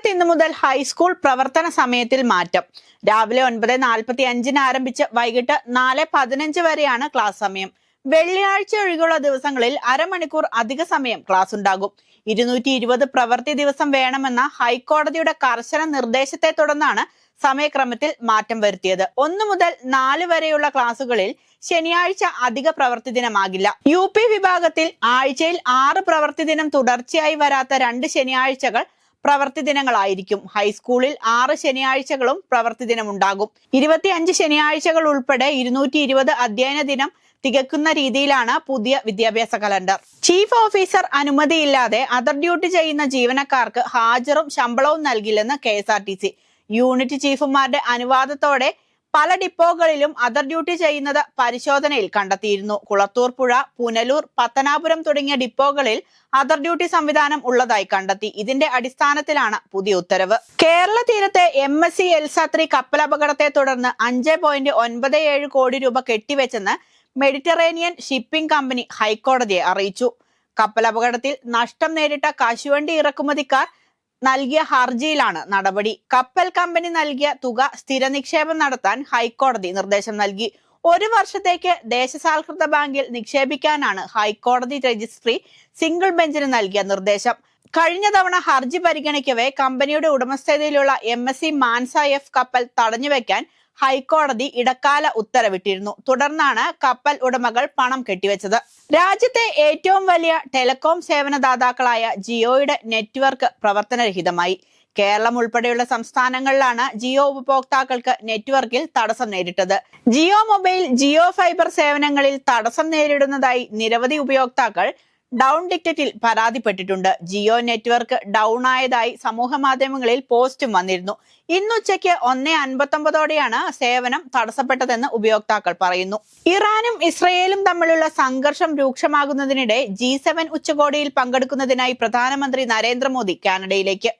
സംസ്ഥാനത്ത് ഇന്നു മുതൽ ഹൈസ്കൂൾ പ്രവർത്തന സമയത്തിൽ മാറ്റം. രാവിലെ 9:45 ആരംഭിച്ച് വൈകിട്ട് 4:15 വരെയാണ് ക്ലാസ് സമയം. വെള്ളിയാഴ്ച ഒഴികെയുള്ള ദിവസങ്ങളിൽ അരമണിക്കൂർ അധിക സമയം ക്ലാസ് ഉണ്ടാകും. 220 പ്രവൃത്തി ദിവസം വേണമെന്ന ഹൈക്കോടതിയുടെ കർശന നിർദ്ദേശത്തെ തുടർന്നാണ് സമയക്രമത്തിൽ മാറ്റം വരുത്തിയത്. 1 മുതൽ 4 വരെയുള്ള ക്ലാസുകളിൽ ശനിയാഴ്ച അധിക പ്രവൃത്തി ദിനമാകില്ല. UP വിഭാഗത്തിൽ ആഴ്ചയിൽ 6 പ്രവൃത്തി ദിനം തുടർച്ചയായി വരാത്ത 2 ശനിയാഴ്ചകൾ പ്രവൃത്തി ദിനങ്ങളായിരിക്കും. ഹൈസ്കൂളിൽ 6 ശനിയാഴ്ചകളും പ്രവൃത്തി ദിനമുണ്ടാകും. 25 ശനിയാഴ്ചകൾ ഉൾപ്പെടെ 220 അധ്യയന ദിനം തികക്കുന്ന രീതിയിലാണ് പുതിയ വിദ്യാഭ്യാസ കലണ്ടർ. ചീഫ് ഓഫീസർ അനുമതിയില്ലാതെ അതർ ഡ്യൂട്ടി ചെയ്യുന്ന ജീവനക്കാർക്ക് ഹാജറും ശമ്പളവും നൽകില്ലെന്ന് KSRTC. യൂണിറ്റ് ചീഫുമാരുടെ അനുവാദത്തോടെ പല ഡിപ്പോകളിലും അതർ ഡ്യൂട്ടി ചെയ്യുന്നത് പരിശോധനയിൽ കണ്ടെത്തിയിരുന്നു. കുളത്തൂർ പുഴ, പുനലൂർ, പത്തനാപുരം തുടങ്ങിയ ഡിപ്പോകളിൽ അതർ ഡ്യൂട്ടി സംവിധാനം ഉള്ളതായി കണ്ടെത്തി. ഇതിന്റെ അടിസ്ഥാനത്തിലാണ് പുതിയ ഉത്തരവ്. കേരള തീരത്തെ MSC എൽസ 3 കപ്പലപകടത്തെ തുടർന്ന് 5.97 കോടി രൂപ കെട്ടിവെച്ചെന്ന് മെഡിറ്ററേനിയൻ ഷിപ്പിംഗ് കമ്പനി ഹൈക്കോടതിയെ അറിയിച്ചു. കപ്പലപകടത്തിൽ നഷ്ടം നേരിട്ട കശുവണ്ടി ഇറക്കുമതിക്കാർ നൽകിയ ഹർജിയിലാണ് നടപടി. കപ്പൽ കമ്പനി നൽകിയ തുക സ്ഥിര നിക്ഷേപം നടത്താൻ ഹൈക്കോടതി നിർദ്ദേശം നൽകി. 1 വർഷത്തേക്ക് ദേശസാൽകൃത ബാങ്കിൽ നിക്ഷേപിക്കാനാണ് ഹൈക്കോടതി രജിസ്ട്രി സിംഗിൾ ബെഞ്ചിന് നൽകിയ നിർദ്ദേശം. കഴിഞ്ഞ തവണ ഹർജി പരിഗണിക്കവേ കമ്പനിയുടെ ഉടമസ്ഥതയിലുള്ള MSC മാൻസ F കപ്പൽ തടഞ്ഞുവെക്കാൻ ഹൈക്കോടതി ഇടക്കാല ഉത്തരവിട്ടിരുന്നു. തുടർന്നാണ് കപ്പൽ ഉടമകൾ പണം കെട്ടിവെച്ചത്. രാജ്യത്തെ ഏറ്റവും വലിയ ടെലികോം സേവനദാതാക്കളായ ജിയോയുടെ നെറ്റ്വർക്ക് പ്രവർത്തനരഹിതമായി. കേരളം ഉൾപ്പെടെയുള്ള സംസ്ഥാനങ്ങളിലാണ് ജിയോ ഉപഭോക്താക്കൾക്ക് നെറ്റ്വർക്കിൽ തടസ്സം നേരിട്ടത്. ജിയോ മൊബൈൽ, ജിയോ ഫൈബർ സേവനങ്ങളിൽ തടസ്സം നേരിടുന്നതായി നിരവധി ഉപയോക്താക്കൾ ഡൗൺ ടിക്കറ്റിൽ പരാതിപ്പെട്ടിട്ടുണ്ട്. ജിയോ നെറ്റ്വർക്ക് ഡൗൺ ആയതായി സമൂഹ മാധ്യമങ്ങളിൽ പോസ്റ്റും വന്നിരുന്നു. ഇന്നുച്ചയ്ക്ക് 1:59 സേവനം തടസ്സപ്പെട്ടതെന്ന് ഉപയോക്താക്കൾ പറയുന്നു. ഇറാനും ഇസ്രയേലും തമ്മിലുള്ള സംഘർഷം രൂക്ഷമാകുന്നതിനിടെ G7 ഉച്ചകോടിയിൽ പങ്കെടുക്കുന്നതിനായി പ്രധാനമന്ത്രി നരേന്ദ്രമോദി കാനഡയിലേക്ക്.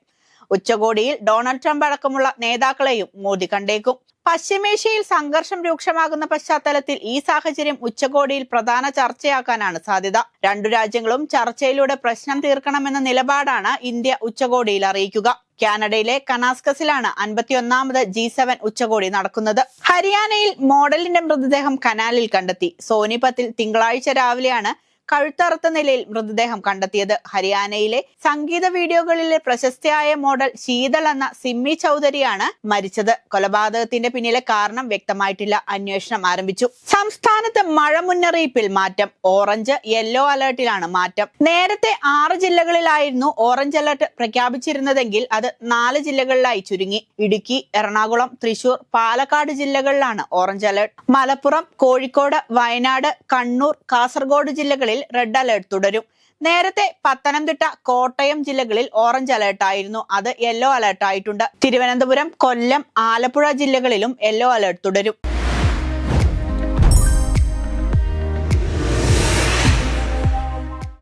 ഉച്ചകോടിയിൽ ഡൊണാൾഡ് ട്രംപ് അടക്കമുള്ള നേതാക്കളെയും മോദി കണ്ടേക്കും. പശ്ചിമേഷ്യയിൽ സംഘർഷം രൂക്ഷമാകുന്ന പശ്ചാത്തലത്തിൽ ഈ സാഹചര്യം ഉച്ചകോടിയിൽ പ്രധാന ചർച്ചയാക്കാനാണ് സാധ്യത. 2 രാജ്യങ്ങളും ചർച്ചയിലൂടെ പ്രശ്നം തീർക്കണമെന്ന നിലപാടാണ് ഇന്ത്യ ഉച്ചകോടിയിൽ അറിയിക്കുക. കാനഡയിലെ കനാസ്കസിലാണ് 51ാമത് G7 ഉച്ചകോടി നടക്കുന്നത്. ഹരിയാനയിൽ മോഡലിന്റെ മൃതദേഹം കനാലിൽ കണ്ടെത്തി. സോനിപത്തിൽ തിങ്കളാഴ്ച രാവിലെയാണ് കഴുത്തറുത്ത നിലയിൽ മൃതദേഹം കണ്ടെത്തിയത്. ഹരിയാനയിലെ സംഗീത വീഡിയോകളിലെ പ്രശസ്തയായ മോഡൽ ശീതൾ എന്ന സിമ്മി ചൗധരിയാണ് മരിച്ചത്. കൊലപാതകത്തിന്റെ പിന്നിലെ കാരണം വ്യക്തമായിട്ടില്ല. അന്വേഷണം ആരംഭിച്ചു. സംസ്ഥാനത്ത് മഴ മുന്നറിയിപ്പിൽ മാറ്റം. ഓറഞ്ച്, യെല്ലോ അലർട്ടിലാണ് മാറ്റം. നേരത്തെ 6 ജില്ലകളിലായിരുന്നു ഓറഞ്ച് അലർട്ട് പ്രഖ്യാപിച്ചിരുന്നതെങ്കിൽ അത് 4 ജില്ലകളിലായി ചുരുങ്ങി. ഇടുക്കി, എറണാകുളം, തൃശൂർ, പാലക്കാട് ജില്ലകളിലാണ് ഓറഞ്ച് അലർട്ട്. മലപ്പുറം, കോഴിക്കോട്, വയനാട്, കണ്ണൂർ, കാസർഗോഡ് ജില്ലകളിൽ റെഡ് അലർട്ട് തുടരും. നേരത്തെ പത്തനംതിട്ട, കോട്ടയം ജില്ലകളിൽ ഓറഞ്ച് അലർട്ട് ആയിരുന്നു. അത് യെല്ലോ അലർട്ട് ആയിട്ടുണ്ട്. തിരുവനന്തപുരം, കൊല്ലം, ആലപ്പുഴ ജില്ലകളിലും യെല്ലോ അലർട്ട് തുടരും.